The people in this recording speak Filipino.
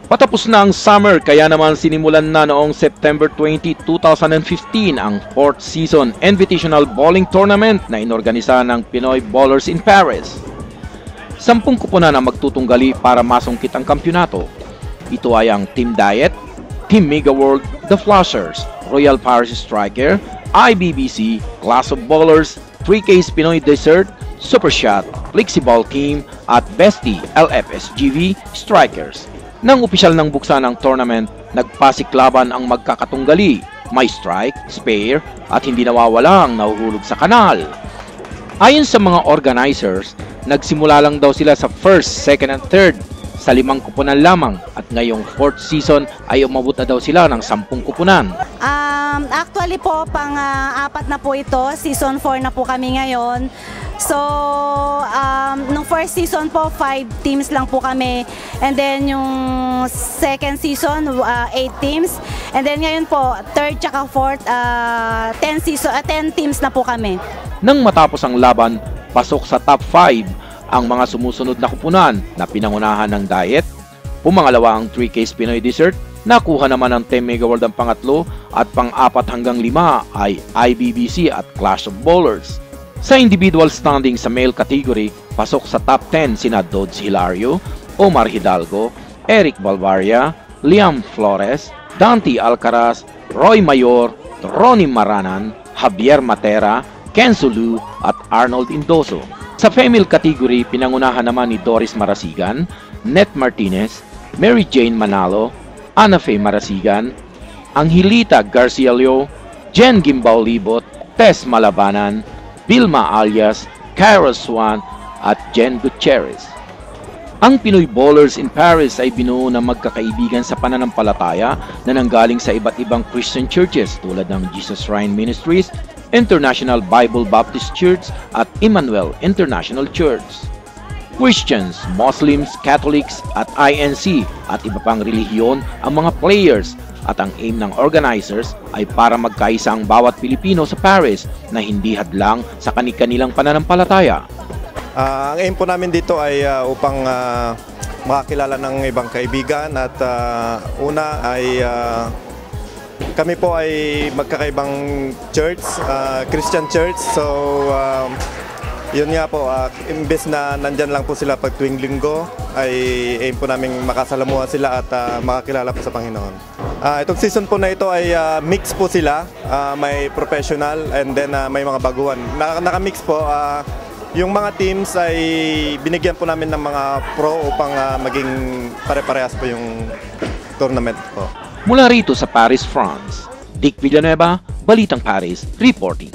Patapos na ang summer kaya naman sinimulan na noong September 20, 2015 ang 4th season Invitational Bowling Tournament na inorganisa ng Pinoy Bowlers in Paris. 10 kuponan ang magtutunggali para masungkit ang kampyonato. Ito ay ang Team Diet, Team Mega World, The Flashers, Royal Paris Striker, IBBC, Class of Bowlers, 3Ks Pinoy Dessert, Super Shot, Flexiball Team at Bestie LFSGV Strikers. Nang opisyal ng buksan ng tournament, nagpasiklaban ang magkakatunggali, may strike, spare at hindi nawawala ang nahuhulog sa kanal. Ayon sa mga organizers, nagsimula lang daw sila sa 1st, 2nd and 3rd sa 5 kuponan lamang at ngayong 4th season ay umabot na daw sila ng 10 kuponan. Actually po, pang-apat na po ito, season 4 na po kami ngayon. So, nung first season po, 5 teams lang po kami. And then yung second season, 8 teams. And then ngayon po, third tsaka fourth, 10 teams na po kami. Nang matapos ang laban, pasok sa top 5 ang mga sumusunod na kupunan na pinangunahan ng Diet. Pumangalawa ang 3Ks Pinoy Dessert, nakuha naman ng Team Mega World ang pangatlo at pang-4 hanggang 5 ay IBBC at Clash of Bowlers. Sa individual standing sa male category, pasok sa top 10 sina Dodds Hilario, Omar Hidalgo, Eric Balvaria, Liam Flores, Dante Alcaraz, Roy Mayor, Ronnie Maranan, Javier Matera, Kenzo Lu at Arnold Indoso. Sa female category, pinangunahan naman ni Doris Marasigan, Net Martinez, Mary Jane Manalo, Ana Fe Marasigan, Angelita Garcialio, Jen Gimbao Libot, Tess Malabanan, Vilma Alias, Carol Swan at Jen Gutierrez. Ang Pinoy Bowlers in Paris ay binuo ng magkakaibigan sa pananampalataya na nanggaling sa iba't ibang Christian churches tulad ng Jesus Shrine Ministries, International Bible Baptist Church at Emmanuel International Church. Christians, Muslims, Catholics at INC at iba pang relihiyon ang mga players at ang aim ng organizers ay para magkaisa ang bawat Pilipino sa Paris na hindi hadlang sa kani-kanilang pananampalataya. Ang aim po namin dito ay upang makakilala ng ibang kaibigan at una ay kami po ay magkakaibang church, Christian church. So yun nga po, imbes na nandyan lang po sila pag tuwing linggo, ay aim po namin makasalamuhan sila at makakilala po sa Panginoon. Itong season po na ito ay mix po sila, may professional and then may mga baguhan. Naka-mix po, yung mga teams ay binigyan po namin ng mga pro upang maging pare-parehas po yung tournament po. Mula rito sa Paris, France, Dick Villanueva, Balitang Paris, reporting.